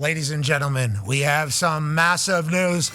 Ladies and gentlemen, we have some massive news.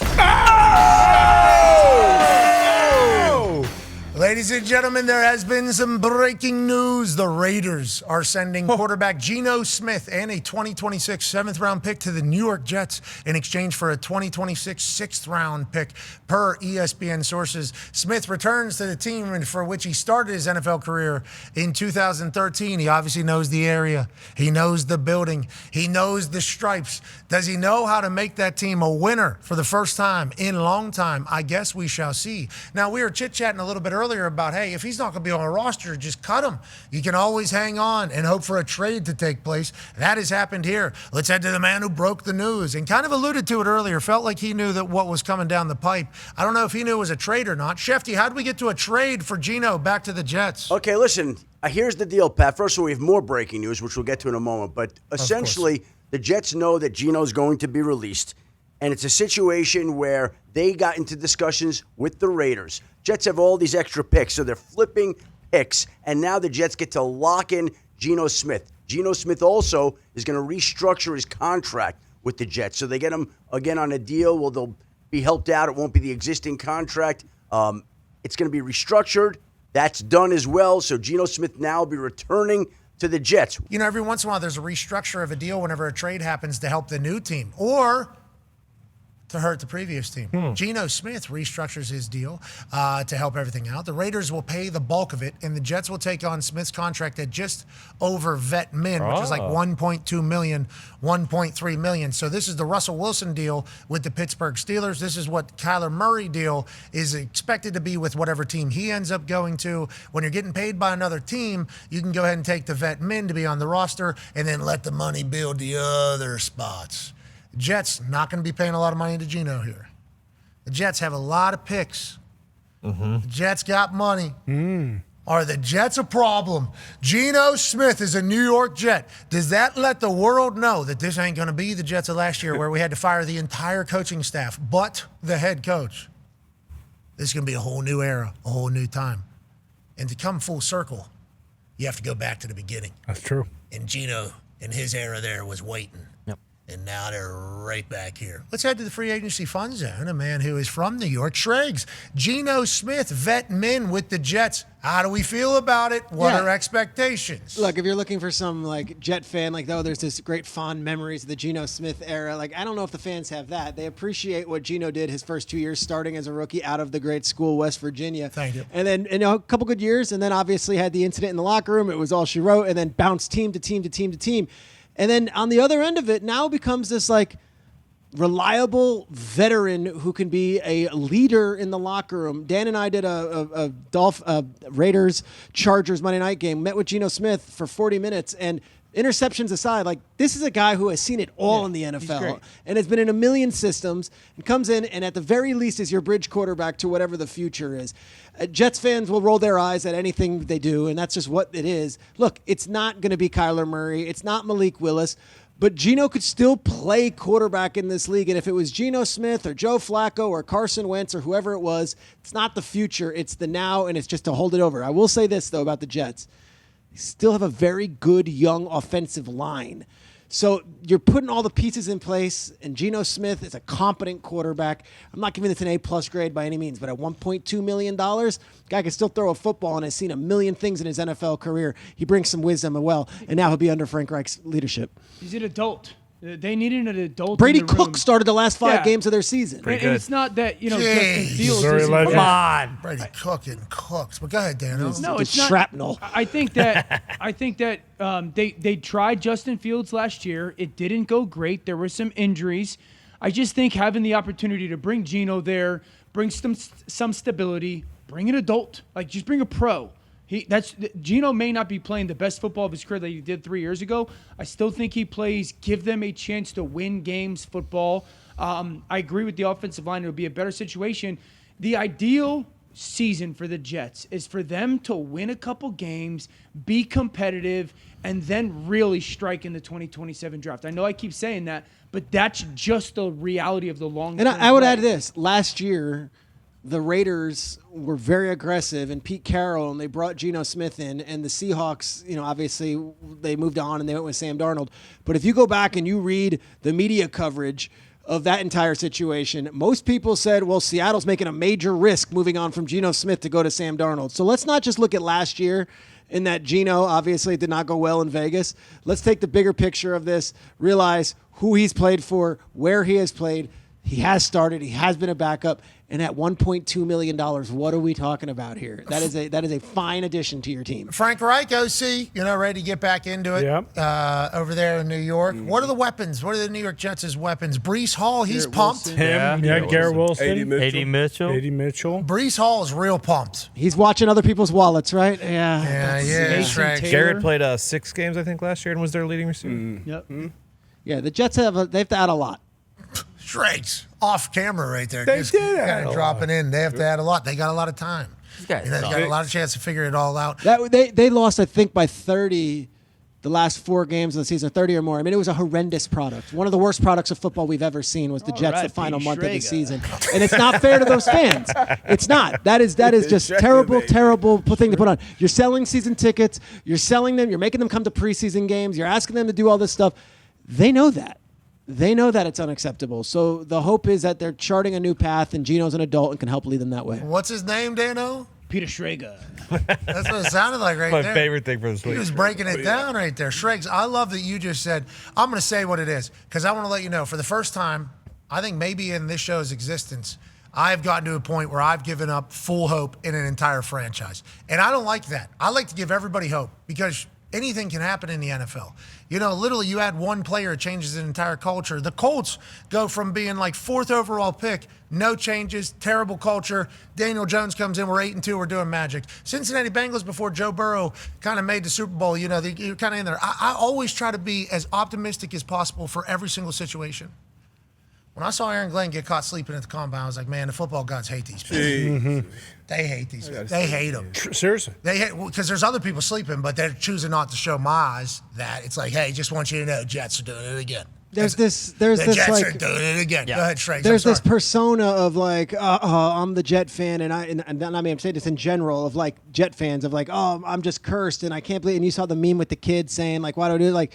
Ladies and gentlemen, there has been some breaking news. The Raiders are sending quarterback Geno Smith and a 2026 seventh-round pick to the New York Jets in exchange for a 2026 sixth-round pick. Per ESPN sources, Smith returns to the team for which he started his NFL career in 2013. He obviously knows the area. He knows the building. He knows the stripes. Does he know how to make that team a winner for the first time in a long time? I guess we shall see. Now, we were chit-chatting a little bit earlier about, hey, if he's not going to be on a roster, just cut him. You can always hang on and hope for a trade to take place. That has happened here. Let's head to the man who broke the news and kind of alluded to it earlier. Felt like he knew that what was coming down the pipe. I don't know if he knew it was a trade or not. Shefty, how did we get to a trade for Geno back to the Jets? Okay, listen, here's the deal, Pat. First of all, we have more breaking news, which we'll get to in a moment. But essentially, the Jets know that Geno's going to be released. And it's a situation where they got into discussions with the Raiders. Jets have all these extra picks, so they're flipping picks. And now the Jets get to lock in Geno Smith. Geno Smith also is going to restructure his contract with the Jets. So they get him, again, on a deal. Well, they'll be helped out. It won't be the existing contract. It's going to be restructured. That's done as well. So Geno Smith now will be returning to the Jets. You know, every once in a while there's a restructure of a deal whenever a trade happens to help the new team. Or to hurt the previous team. Geno Smith restructures his deal to help everything out. The Raiders will pay the bulk of it, and the Jets will take on Smith's contract at just over vet min, which is like $1.2 million, $1.3 million. So this is the Russell Wilson deal with the Pittsburgh Steelers. This is what Kyler Murray deal is expected to be with whatever team he ends up going to. When you're getting paid by another team, you can go ahead and take the vet min to be on the roster and then let the money build the other spots. Jets not going to be paying a lot of money to Geno here. The Jets have a lot of picks. The Jets got money. Are the Jets a problem? Geno Smith is a New York Jet. Does that let the world know that this ain't going to be the Jets of last year where we had to fire the entire coaching staff but the head coach? This is going to be a whole new era, a whole new time. And to come full circle, you have to go back to the beginning. That's true. And Geno, in his era there, was waiting. And now they're right back here. Let's head to the free agency fund zone. A man who is from New York, Schrags. Geno Smith, vet min with the Jets. How do we feel about it? What are expectations? Look, if you're looking for some like Jet fan, like, oh, there's this great fond memories of the Geno Smith era. Like, I don't know if the fans have that. They appreciate what Geno did his first 2 years starting as a rookie out of the great school, West Virginia. Thank you. And then, a couple good years, and then obviously had the incident in the locker room. It was all she wrote, and then bounced team to team to team to team. And then on the other end of it, now becomes this like reliable veteran who can be a leader in the locker room. Dan and I did a Raiders Chargers Monday night game, met with Geno Smith for 40 minutes, and interceptions aside, like, this is a guy who has seen it all in the NFL and has been in a million systems and comes in and at the very least is your bridge quarterback to whatever the future is. Jets fans will roll their eyes at anything they do, and that's just what it is. Look, it's not going to be Kyler Murray. It's not Malik Willis. But Geno could still play quarterback in this league. And if it was Geno Smith or Joe Flacco or Carson Wentz or whoever it was, it's not the future. It's the now, and it's just to hold it over. I will say this, though, about the Jets. They still have a very good young offensive line. So you're putting all the pieces in place, and Geno Smith is a competent quarterback. I'm not giving this an A-plus grade by any means, but at $1.2 million, guy can still throw a football and has seen a million things in his NFL career. He brings some wisdom as well, and now he'll be under Frank Reich's leadership. He's an adult. They needed an adult. Brady in the Cook room. started the last 5 games of their season. And it's not that, Justin Fields Missouri isn't legend. Come on. Brady Cook and cooks. But go ahead, Dan. No, it's not. Shrapnel. I think that they tried Justin Fields last year. It didn't go great. There were some injuries. I just think having the opportunity to bring Geno there, bring some stability, bring an adult, like just bring a pro. Geno may not be playing the best football of his career that he did 3 years ago. I still think he plays, give them a chance to win games football. I agree with the offensive line. It would be a better situation. The ideal season for the Jets is for them to win a couple games, be competitive, and then really strike in the 2027 draft. I know I keep saying that, but that's just the reality of the long term. And I would add this. Last year, the Raiders were very aggressive, and Pete Carroll, and they brought Geno Smith in, and the Seahawks, obviously they moved on and they went with Sam Darnold. But if you go back and you read the media coverage of that entire situation, most people said, well, Seattle's making a major risk moving on from Geno Smith to go to Sam Darnold. So let's not just look at last year in that Geno obviously did not go well in Vegas. Let's take the bigger picture of this, realize who he's played for, where he has played. He has started. He has been a backup. And at $1.2 million, what are we talking about here? That is a fine addition to your team. Frank Reich, OC, ready to get back into it over there in New York. What are the weapons? What are the New York Jets' weapons? Brees Hall, he's pumped. Garrett Wilson. A.D. Mitchell. Brees Hall is real pumped. He's watching other people's wallets, right? Yeah, Mason right. Taylor. Garrett played 6 games, I think, last year and was their leading receiver. Yep. Yeah, the Jets they have to add a lot. Shrakes off camera right there. They Just did add a dropping in. They have to add a lot. They got a lot of time. They've got a lot of chance to figure it all out. They lost, I think, by 30 the last 4 games of the season, 30 or more. I mean, it was a horrendous product. One of the worst products of football we've ever seen was the Jets the final month of the season. And it's not fair to those fans. It's not. That is just terrible thing to put on. You're selling season tickets. You're selling them. You're making them come to preseason games. You're asking them to do all this stuff. They know that. They know that it's unacceptable. So the hope is that they're charting a new path, and Geno's an adult and can help lead them that way. What's his name, Dano? Peter Schrager. That's what it sounded like right My there. favorite thing for this week. He was breaking it down right there. Shregs, I love that you just said, I'm going to say what it is, because I want to let you know, for the first time, I think maybe in this show's existence, I've gotten to a point where I've given up full hope in an entire franchise. And I don't like that. I like to give everybody hope, because anything can happen in the NFL. Literally, you add one player, it changes an entire culture. The Colts go from being like 4th overall pick, no changes, terrible culture. Daniel Jones comes in, we're 8-2, we're doing magic. Cincinnati Bengals, before Joe Burrow kind of made the Super Bowl, you're kind of in there. I always try to be as optimistic as possible for every single situation. When I saw Aaron Glenn get caught sleeping at the combine, I was like, man, the football gods hate these people. Mm-hmm. They hate these people. They hate them. Seriously. They hate, because there's other people sleeping, but they're choosing not to show my eyes that. It's like, hey, just want you to know, Jets are doing it again. There's this Jets like, are doing it again. Yeah. Go ahead, Shrakes. there's this persona of like, I'm the Jet fan, and I'm saying this in general of like Jet fans of like, oh, I'm just cursed, and I can't believe. And you saw the meme with the kid saying like, why do I do it? Like,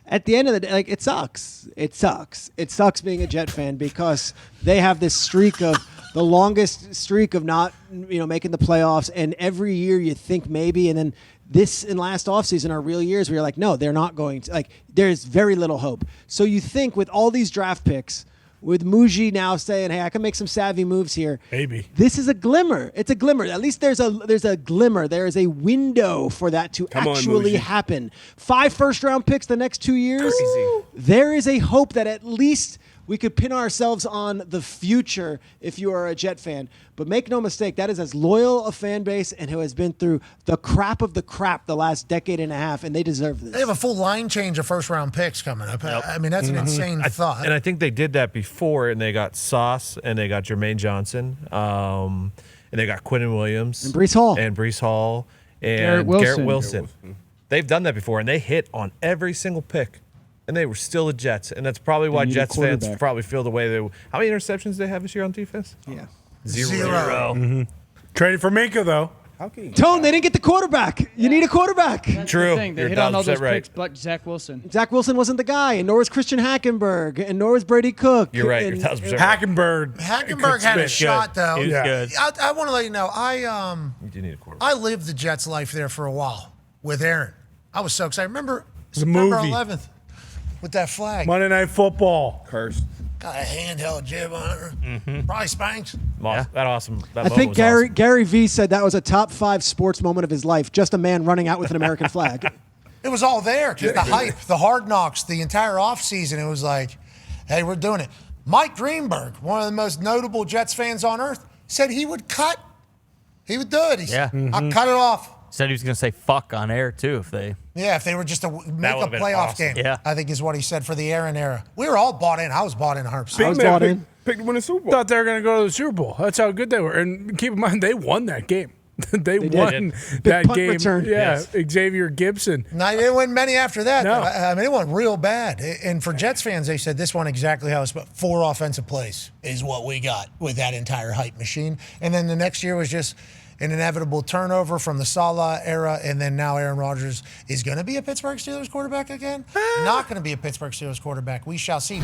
at the end of the day, like, it sucks. It sucks. It sucks being a Jet fan, because they have this streak of the longest streak of not, making the playoffs. And every year you think maybe, and then this and last offseason are real years where you're like, no, they're not going to. Like, there's very little hope. So you think with all these draft picks, with Muji now saying, hey, I can make some savvy moves here. Maybe. This is a glimmer. It's a glimmer. At least there's a glimmer. There is a window for that to actually happen. 5 first-round picks the next 2 years. Crazy. There is a hope that at least we could pin ourselves on the future if you are a Jet fan. But make no mistake, that is as loyal a fan base and who has been through the crap of the crap the last decade and a half, and they deserve this. They have a full line change of first-round picks coming up. Yep. I mean, that's an insane thought. And I think they did that before, and they got Sauce, and they got Jermaine Johnson, and they got Quinnen Williams. And Brees Hall. And Garrett Wilson. They've done that before, and they hit on every single pick. And they were still the Jets. And that's probably why Jets fans probably feel the way they do. How many interceptions do they have this year on defense? Yeah. Zero. Traded for Minka, though. Tone, they didn't get the quarterback. You need a quarterback. That's True. the thing. They You're hit on all 1,000% those right. picks, but Zach Wilson. Zach Wilson wasn't the guy, and nor was Christian Hackenberg, and nor was Brady Cook. You're right. You're And- 1,000% right. Hackenberg had a shot, though. He was good. I want to let you know, You do need a quarterback. I lived the Jets' life there for a while with Aaron. I was so excited. Remember a September movie. 11th with that flag. Monday Night Football. Cursed. Got a handheld jib on her. Probably Spanks. That awesome. That I moment think was Gary awesome. Gary V said that was a top 5 sports moment of his life. Just a man running out with an American flag. It was all there because the hype, the hard knocks, the entire offseason, it was like, hey, we're doing it. Mike Greenberg, one of the most notable Jets fans on earth, said he would cut. He would do it. He said, I'll cut it off. Said he was going to say fuck on air, too, if they... Yeah, if they were just to make a would've been playoff awesome. game, Yeah. I think is what he said for the Aaron era. We were all bought in. I was bought in 100%. I was bought in. Picked to win the Super Bowl. Thought they were going to go to the Super Bowl. That's how good they were. And keep in mind, they won that game. They won Big that punt game. return. Yeah, Xavier Gibson. No, they didn't win many after that. No. I mean, they went real bad. And for Jets fans, they said this one exactly how it's supposed. 4 offensive plays is what we got with that entire hype machine. And then the next year was just an inevitable turnover from the Saleh era, and then now Aaron Rodgers is going to be a Pittsburgh Steelers quarterback again? Not going to be a Pittsburgh Steelers quarterback. We shall see.